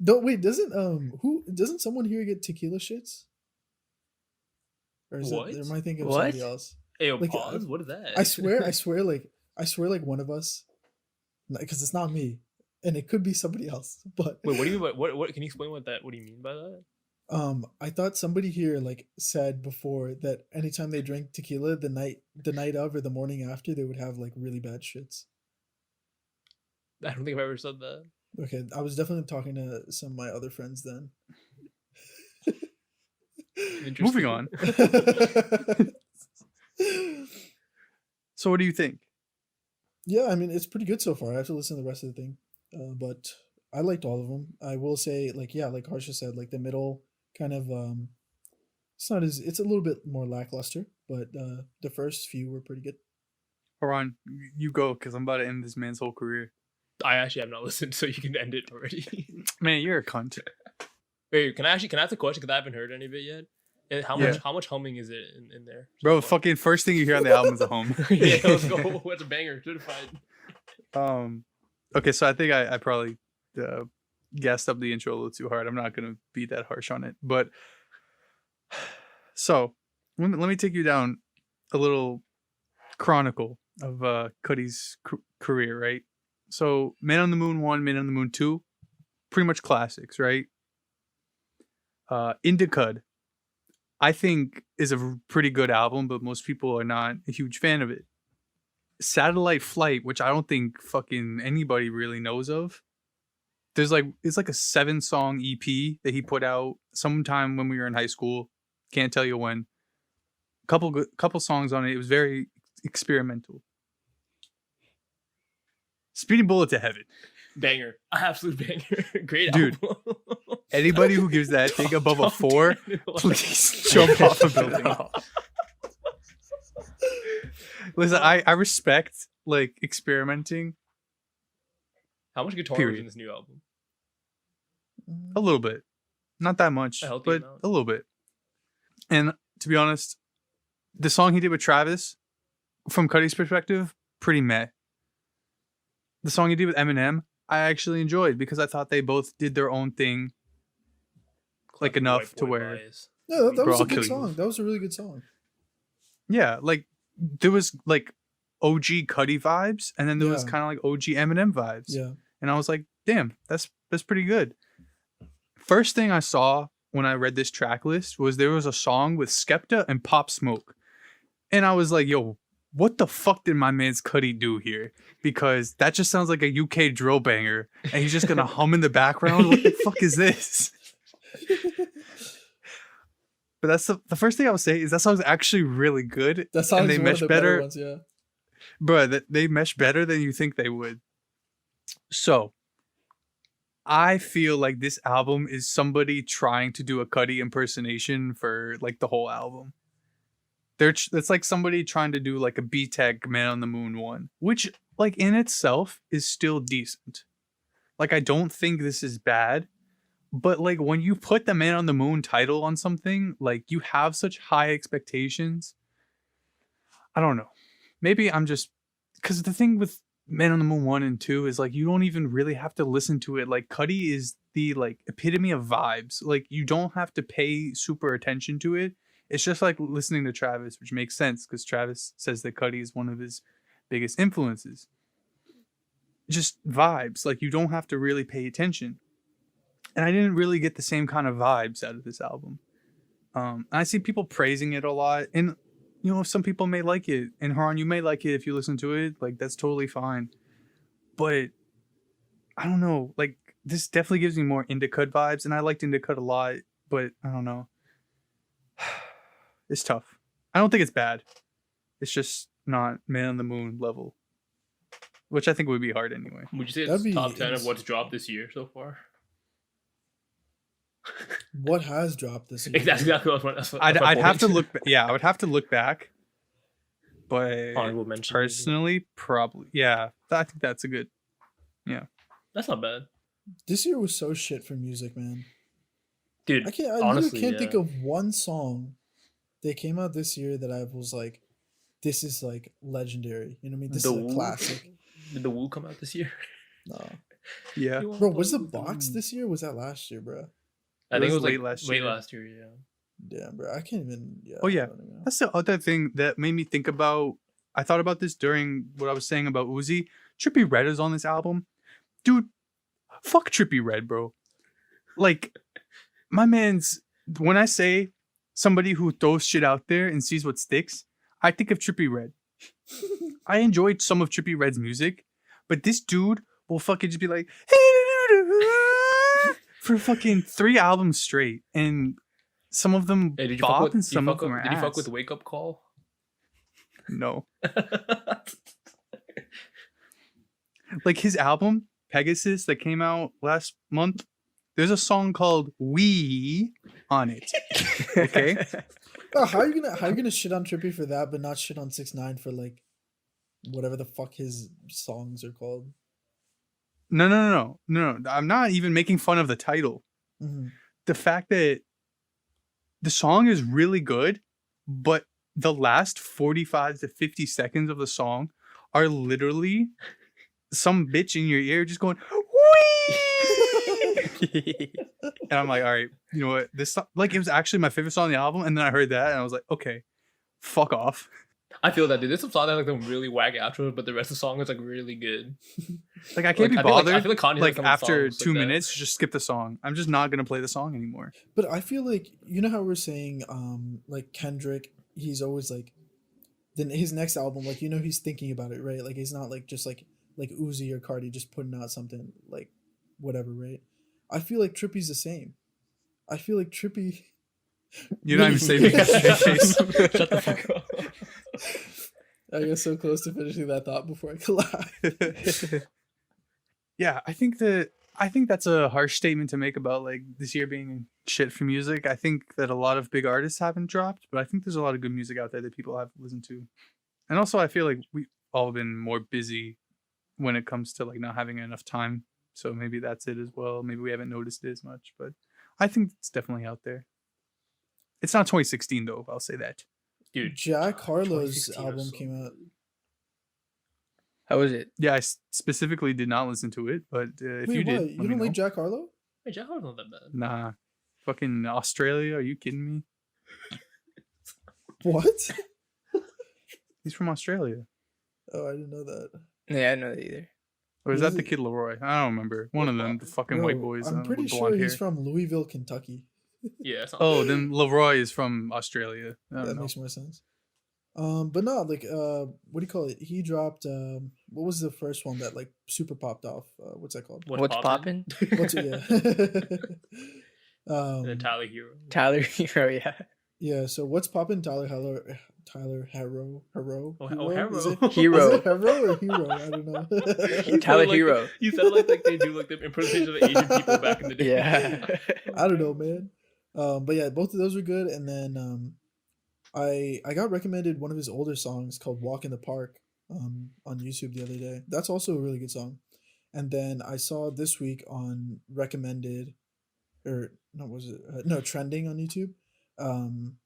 Don't wait. Doesn't someone here get tequila shits? Or is What? it? Am I thinking of What? somebody else? Hey, yo, Like, pause. What is that? I swear, like one of us, because it's not me, and it could be somebody else. But Wait, what do you mean? What? Can you explain what do you mean by that? I thought somebody here like said before that anytime they drink tequila, the night of or the morning after, they would have like really bad shits. I don't think I've ever said that. Okay, I was definitely talking to some of my other friends then. Moving on. So what do you think? Yeah, I mean, it's pretty good so far. I have to listen to the rest of the thing. But I liked all of them. I will say, like, yeah, like Harsha said, like the middle kind of, it's a little bit more lackluster, but the first few were pretty good. Haran, you go, because I'm about to end this man's whole career. I actually have not listened, so you can end it already. Man, you're a cunt. Wait, can I ask a question? Because I haven't heard any of it yet. And how much humming is it in there? Bro, fucking first thing you hear on the album is a home. Yeah, let's go. What's a banger? Certified. Okay, so I think I probably gassed up the intro a little too hard. I'm not gonna be that harsh on it, but so let me take you down a little chronicle of Cudi's career, right? So Man on the Moon 1, Man on the Moon 2, pretty much classics, right? Indicud, I think, is a pretty good album, but most people are not a huge fan of it. Satellite Flight, which I don't think fucking anybody really knows of. It's like a 7-song EP that he put out sometime when we were in high school. Can't tell you when. Couple songs on it. It was very experimental. Speeding Bullet to Heaven. Banger. Absolute banger. Great Dude, album. Anybody who gives that thing above a Jump 4, down in the please jump off a building. Listen, I respect like experimenting How much guitar was Period. in this new album? a little bit, not that much, A healthy but amount. a little bit. And to be honest, the song he did with Travis, from Cudi's perspective, pretty meh. The song he did with Eminem, I actually enjoyed because I thought they both did their own thing, like Classic enough white to boy where. bias. No, that Bro, was I'll a kill good you. song. That was a really good song. Yeah, like there was like OG Cudi vibes, and then there was Yeah. kind of like OG Eminem vibes. Yeah. And I was like, damn, that's pretty good. First thing I saw when I read this track list was there was a song with Skepta and Pop Smoke. And I was like, yo, what the fuck did my man's Cudi do here? Because that just sounds like a UK drill banger. And he's just gonna hum in the background. What the fuck is this? But that's the first thing I would say is that song's actually really good. That song's and they one mesh of the better better. ones, yeah. Bro, they mesh better than you think they would. So, I feel like this album is somebody trying to do a Cudi impersonation for like the whole album. It's like somebody trying to do like a B-Tech Man on the Moon one, which like in itself is still decent. Like I don't think this is bad, but like when you put the Man on the Moon title on something, like you have such high expectations. I don't know. Maybe I'm just because the thing with Man on the Moon 1 and 2 is like you don't even really have to listen to it. Like Cuddy is the like epitome of vibes. Like you don't have to pay super attention to it. It's just like listening to Travis, which makes sense because Travis says that Cuddy is one of his biggest influences. Just vibes. Like you don't have to really pay attention. And I didn't really get the same kind of vibes out of this album. I see people praising it a lot, and you know, some people may like it, and Haran, you may like it if you listen to it. Like that's totally fine. But I don't know. Like this definitely gives me more Indicut vibes, and I liked Indicut a lot. But I don't know. It's tough. I don't think it's bad. It's just not Man on the Moon level, which I think would be hard anyway. Would you say That'd it's be top 10 of ins- what's dropped this year so far? What has dropped this year? Exactly what I was. I'd have to look. Yeah, I would have to look back. But Honorable mention. personally, probably, yeah. I think that's a good. Yeah. That's not bad, This year was so shit for music, man. dude. I honestly, literally can't think yeah. of one song that came out this year that I was like, this is like legendary. You know what I mean? This The is a Woo? classic. Did the Woo come out this year? No. Yeah. Bro, was the box this year? Or was that last year, bro? I think it was late like last late year. last year. Yeah. Damn, bro. I can't even. Yeah. Oh, yeah. I don't even know. That's the other thing that made me think about. I thought about this during what I was saying about Uzi. Trippie Redd is on this album. Dude, fuck Trippie Redd, bro. Like, my man's. When I say somebody who throws shit out there and sees what sticks, I think of Trippie Redd. I enjoyed some of Trippie Redd's music, but this dude will fucking just be like for fucking 3 albums straight, and some of them Hey, did you bop fuck with? and some of them are Did you fuck ass. with Wake Up Call? No, like his album Pegasus that came out last month. There's a song called "We" on it. Okay, Oh, how are you gonna shit on Trippie for that, but not shit on 6ix9ine for like whatever the fuck his songs are called? no. I'm not even making fun of the title. Mm-hmm. The fact that the song is really good, but the last 45 to 50 seconds of the song are literally some bitch in your ear just going "Wee!" And I'm like, all right, you know what? This like it was actually my favorite song on the album, and then I heard that and I was like, okay, fuck off. I feel that, dude. There's some songs that have like some really whack outros, but the rest of the song is like really good. Like I can't Like, be bothered. I feel like Kanye has Like some after songs 2 like that. minutes, just skip the song. I'm just not gonna play the song anymore. But I feel like you know how we're saying like Kendrick, he's always like then his next album, like you know he's thinking about it, right? Like he's not like just like Uzi or Cardi just putting out something like whatever, right? I feel like Trippie's the same. I feel like Trippie You're not even saving Shut it. the fuck up. I got so close to finishing that thought before I collapsed. Yeah, I think that's a harsh statement to make about like this year being shit for music. I think that a lot of big artists haven't dropped, but I think there's a lot of good music out there that people have listened to. And also I feel like we've all been more busy when it comes to like not having enough time. So maybe that's it as well. Maybe we haven't noticed it as much, but I think it's definitely out there. It's not 2016 though, I'll say that. Dude, Jack Harlow's 2016 was album so came out. How was it? Yeah, I specifically did not listen to it, but if Wait, you did, what? let You me don't know. like Jack Harlow? hey, Jack Harlow's not that bad. Nah, fucking Australia? Are you kidding me? What? He's from Australia, Oh, I didn't know that. Yeah, I don't know that either. or is Is that the it- Kid Leroy? I don't remember. One of them, the fucking white Bro, boys. I'm pretty with sure blonde he's hair. from Louisville, Kentucky. Yeah. It's not Oh, bad. then Leroy is from Australia. I That don't know. makes more sense. But no, like what do you call it? He dropped what was the first one that like super popped off? What's that called? What's poppin'? What's it? Yeah. The Tyler Hero. Tyler Hero, yeah. Yeah. So what's poppin'? Tyler Harrow. Oh, Is it, Hero. Is it Harrow or Hero? I don't know. Tyler like, Hero. You sound like they do like the impersonation of Asian people back in the day. Yeah. I don't know, man. But yeah, both of those were good. And then I got recommended one of his older songs called "Walk in the Park" on YouTube the other day. That's also a really good song. And then I saw this week on recommended, or no, was it no, trending on YouTube, um,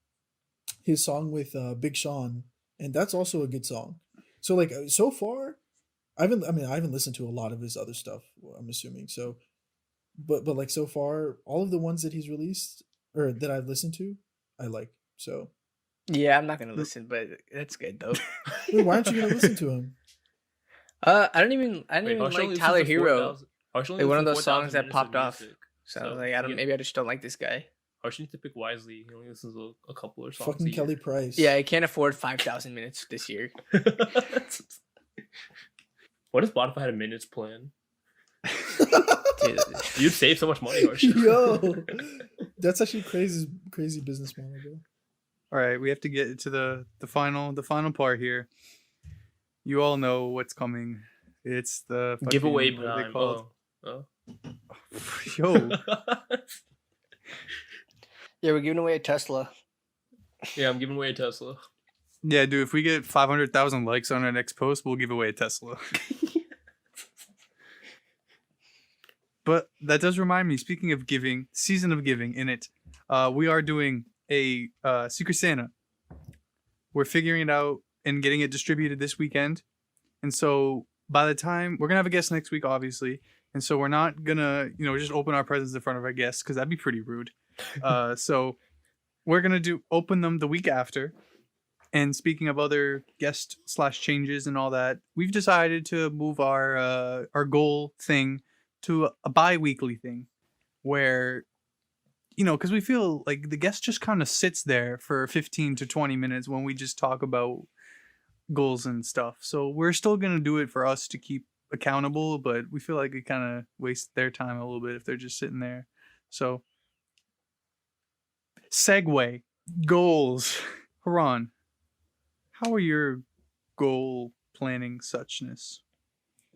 his song with Big Sean, and that's also a good song. So like so far, I haven't listened to a lot of his other stuff. I'm assuming so, but like so far, all of the ones that he's released or that I've listened to, I like. So Yeah, I'm not gonna listen, but that's good though. wait, why aren't you gonna listen to him? I don't even Wait, like Harsh Tyler only Hero. listens to 4,000 Harsh only Like one of listens those to 4,000 songs that minutes of popped off. music. So I was like, I don't. Maybe I just don't like this guy. Harsh needs to pick wisely. He only listens to a couple or songs. Fucking a year. Kelly Price. Yeah, I can't afford 5,000 minutes this year. What if Spotify had a minutes plan? Dude, You'd save so much money, Harsh. Yo, that's actually crazy business model, bro. All right, we have to get to the final part here. You all know what's coming. It's the fucking, Giveaway what are they time. called? Oh. Yo, yeah, we're giving away a Tesla. Yeah, I'm giving away a Tesla. yeah, dude. If we get 500,000 likes on our next post, we'll give away a Tesla. But that does remind me. Speaking of giving, season of giving in it, we are doing a Secret Santa. We're figuring it out and getting it distributed this weekend. And so by the time we're gonna have a guest next week, obviously, and so we're not gonna just open our presents in front of our guests because that'd be pretty rude. So we're gonna open them the week after. And speaking of other guest / changes and all that, we've decided to move our goal thing to a bi-weekly thing where, because we feel like the guest just kind of sits there for 15 to 20 minutes when we just talk about goals and stuff. So we're still going to do it for us to keep accountable, but we feel like it kind of wastes their time a little bit if they're just sitting there. So segue, goals. Haran, how are your goal planning suchness?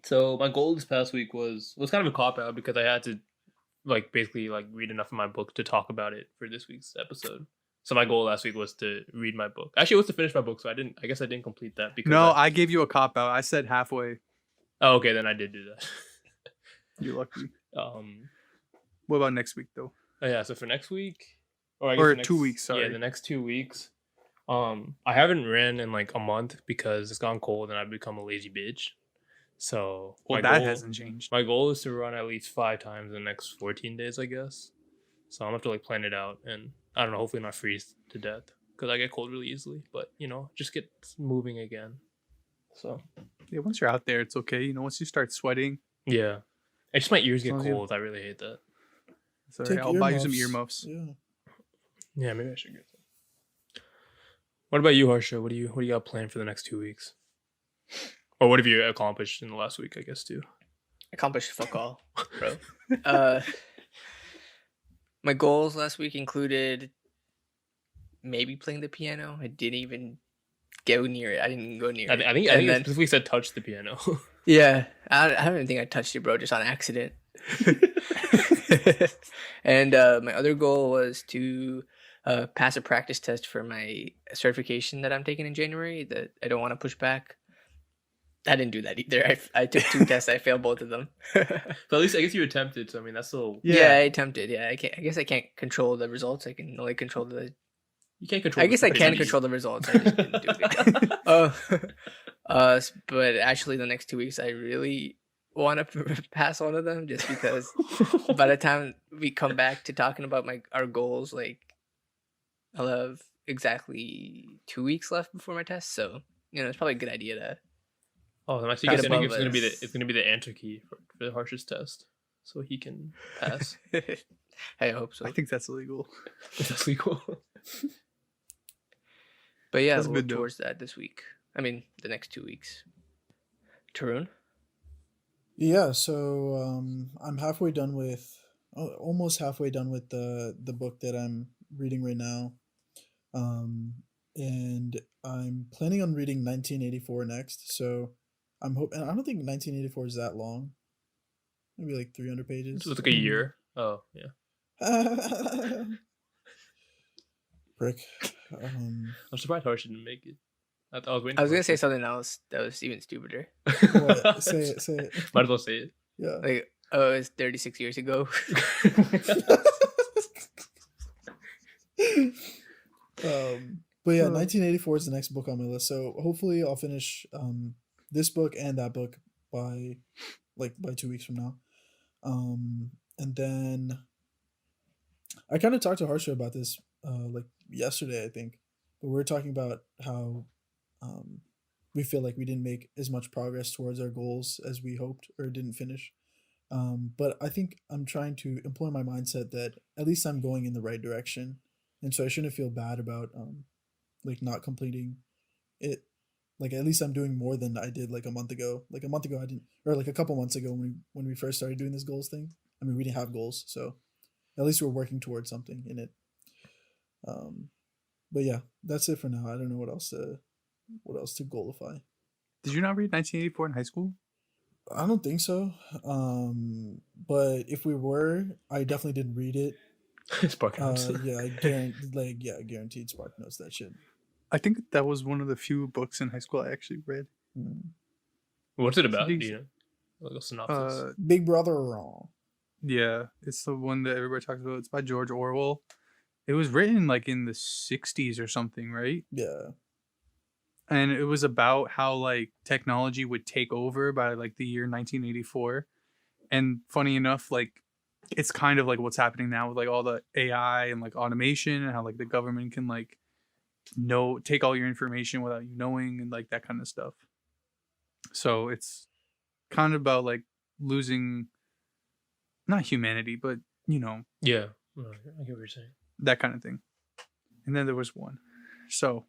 So my goal this past week was kind of a cop out because I had to basically read enough of my book to talk about it for this week's episode. So my goal last week was to read my book. Actually, it was to finish my book, so I guess I didn't complete that because I gave you a cop out. I said halfway. Oh, okay, then I did do that. You're lucky. Um What about next week though? oh, yeah, so for next week or I guess Or the next, 2 weeks, Yeah, sorry. the next 2 weeks. I haven't ran in a month because it's gone cold and I've become a lazy bitch. So Well, that hasn't changed. My goal is to run at least 5 times in the next 14 days, I guess. So I'm gonna have to plan it out, and I don't know, hopefully not freeze to death because I get cold really easily. But just get moving again. So Yeah, once you're out there, it's okay. Once you start sweating, yeah, it's just my ears get long as you- cold. I really hate that. it's all right. I'll buy you some earmuffs. Yeah. Yeah, maybe I should get some. What about you, Harsha? What do you got planned for the next 2 weeks? Or what have you accomplished in the last week? I guess too. Accomplished fuck all, bro. My goals last week included maybe playing the piano. I didn't even go near it. I didn't go near it. I think And it then- specifically said touch the piano. Yeah, I don't even think I touched it, bro, just on accident. And my other goal was to pass a practice test for my certification that I'm taking in January that I don't want to push back. I didn't do that either. I took 2 tests. I failed both of them. So at least I guess you attempted. So I mean, that's still Yeah, I attempted. Yeah, I guess I can't control the results. I can only control the. you can't control. I guess I can the control the results. I just didn't do it. But actually, the next 2 weeks, I really want to pass one of them, just because by the time we come back to talking about our goals, I'll have exactly 2 weeks left before my test. So it's probably a good idea to. Oh, my secret thing is gonna be the answer key for the harshest test, so he can pass. I hope so. I think that's illegal. That's legal. But yeah, That's we'll good look though. towards that this week. I mean, the next 2 weeks. Tarun? Yeah, so I'm halfway done with, almost halfway done with the book that I'm reading right now, and I'm planning on reading 1984 next. So I'm hoping. I don't think 1984 is that long. Maybe 300 pages. So it's a year. Oh yeah. Brick. I'm surprised Harsh didn't make it. I was waiting. I was for gonna it. say something else that was even stupider. What? Say it. Say it. Might as well say it. Yeah. Like, oh, it's 36 years ago. But yeah, 1984 is the next book on my list. So hopefully I'll finish this book and that book by 2 weeks from now. And then I kind of talked to Harsha about this like yesterday, I think. But we were talking about how we feel like we didn't make as much progress towards our goals as we hoped or didn't finish. But I think I'm trying to employ my mindset that at least I'm going in the right direction. And so I shouldn't feel bad about like not completing it. Like at least I'm doing more than I did like a month ago. Like a month ago I didn't, or like a couple months ago when we first started doing this goals thing. I mean, we didn't have goals, so at least we're working towards something in it. But yeah, that's it for now. I don't know what else to goalify. Did you not read 1984 in high school? I don't think so. But if we were, I definitely didn't read it. Spark Notes. Yeah, I guaranteed Spark Notes that shit. I think that was one of the few books in high school I actually read. What's it about? Do you know? Like a synopsis. Big Brother Raw. Yeah, it's the one that everybody talks about. It's by George Orwell. It was written like in the 60s or something, right? Yeah. And it was about how like technology would take over by like the year 1984. And funny enough, like it's kind of like what's happening now with like all the AI and like automation and how like the government can like take all your information without you knowing and like that kind of stuff. So it's kind of about like losing not humanity, but you know, Yeah. I get what you're saying. that kind of thing. And then there was one. So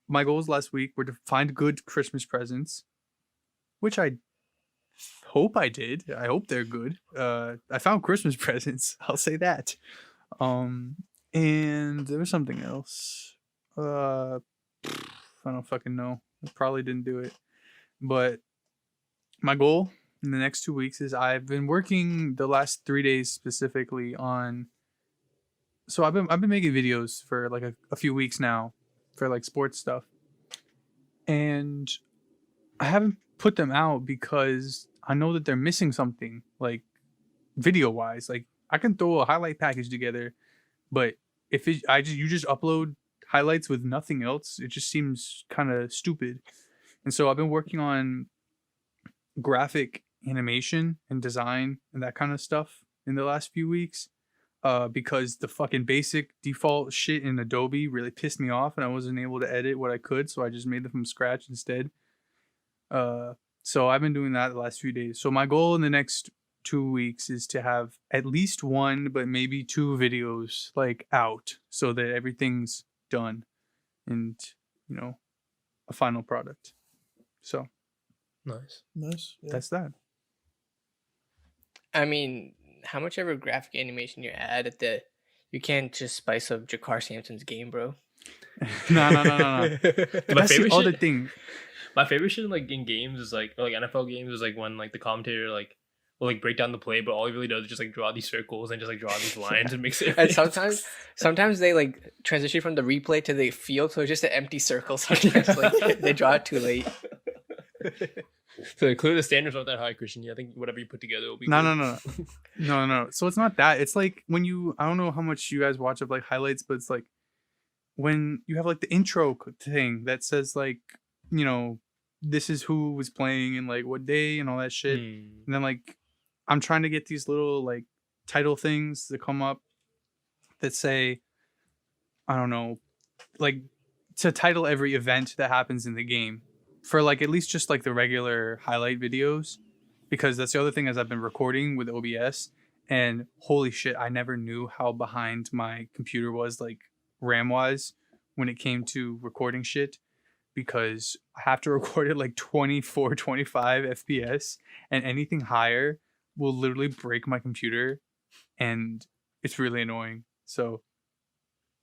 my goals last week were to find good Christmas presents, which I hope I did. I hope they're good. I found Christmas presents. I'll say that. And there was something else. I don't fucking know. I probably didn't do it. But my goal in the next 2 weeks is I've been working the last 3 days specifically on. So I've been making videos for like a few weeks now for like sports stuff. And I haven't put them out because I know that they're missing something like video wise. Like I can throw a highlight package together, but if you just upload highlights with nothing else, it just seems kind of stupid. And so I've been working on graphic animation and design and that kind of stuff in the last few weeks. Because the fucking basic default shit in Adobe really pissed me off and I wasn't able to edit what I could, so I just made them from scratch instead. So I've been doing that the last few days. So my goal in the next 2 weeks is to have at least one, but maybe 2 videos like out so that everything's done and, you know, a final product. So Nice. Yeah. that's that. I mean, how much ever graphic animation you add you can't just spice up Jakar Sampson's game, bro. No. My That's the favorite other shit. thing. My favorite shit like in games is like NFL games is like when like the commentator like will like break down the play, but all he really does is just like draw these circles and just like draw these lines and makes it. And sometimes they like transition from the replay to the field, so it's just an empty circle. Sometimes like they draw it too late. So clearly the standards aren't that high, Christian. I think whatever you put together will be No. So it's not that. It's like when I don't know how much you guys watch of like highlights, but it's like when you have like the intro thing that says like, you know, this is who was playing and like what day and all that shit. And then like I'm trying to get these little like title things that come up that say, I don't know, like to title every event that happens in the game. For like at least just like the regular highlight videos, because that's the other thing as I've been recording with OBS, and holy shit, I never knew how behind my computer was like RAM wise when it came to recording shit, because I have to record it like 24, 25 FPS, and anything higher will literally break my computer, and it's really annoying. So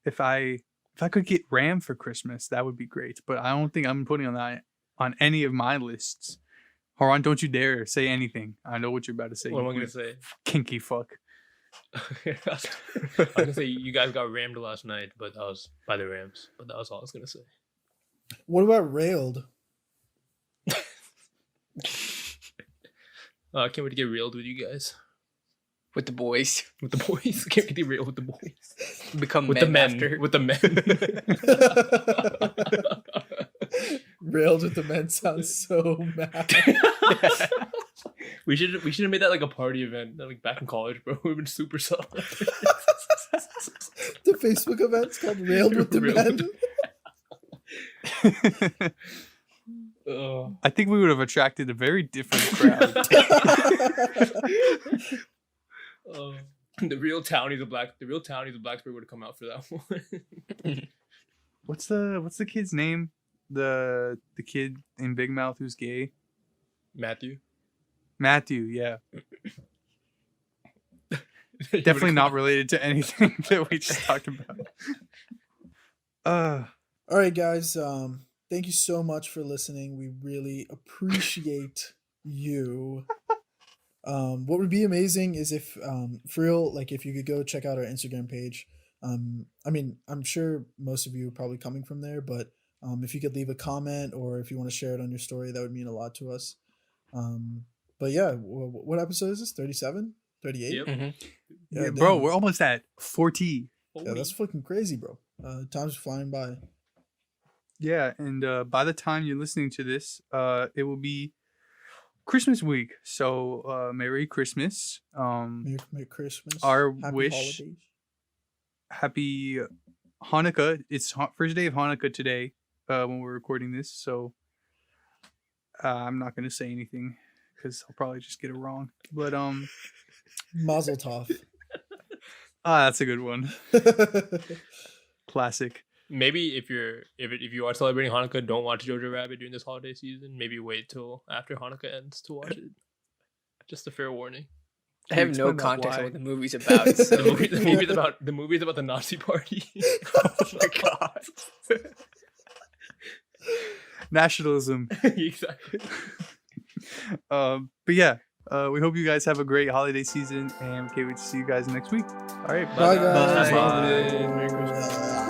if I could get RAM for Christmas, that would be great, but I don't think I'm putting on that on any of my lists. Haran, don't you dare say anything. I know what you're about to say. What am I gonna say? Kinky fuck. I was gonna say you guys got rammed last night, but that was by the Rams. But that was all I was gonna say. What about railed? I can't wait to get reeled with you guys. With the boys. With the boys. Can't wait to get real with the boys. Become With men the men. after. With the men. Railed with the men sounds so mad. We should have made that like a party event, like back in college, bro. We've been super solid. The Facebook event's called Railed with the Railed Men. with I think we would have attracted a very different crowd. The real townies of Blacksburg would have come out for that one. What's the kid's name? The kid in Big Mouth who's gay? Matthew. Yeah. Definitely not related to anything that we just talked about. All right, guys. Thank you so much for listening. We really appreciate you. What would be amazing is if, for real, like if you could go check out our Instagram page. I mean, I'm sure most of you are probably coming from there, but if you could leave a comment or if you want to share it on your story, that would mean a lot to us. But yeah, what episode is this? 37? 38? Yep. Mm-hmm. Yeah, bro, we're almost at 40. Yeah, that's fucking crazy, bro. Time's flying by. Yeah, and by the time you're listening to this, it will be Christmas week. So Merry Christmas. Merry Christmas. Our Happy wish. holidays. Happy Hanukkah. It's first day of Hanukkah today when we're recording this. So I'm not going to say anything because I'll probably just get it wrong. But Mazel tov. that's a good one. Classic. Maybe if you are celebrating Hanukkah, don't watch Jojo Rabbit during this holiday season. Maybe wait till after Hanukkah ends to watch it. Just a fair warning. I have no explain that context on why? what the movie's about. So. The movie's about the Nazi party. Oh my god. Nationalism. Exactly. But yeah, we hope you guys have a great holiday season and we can't wait to see you guys next week. All right. Bye, guys. Bye. Merry Christmas.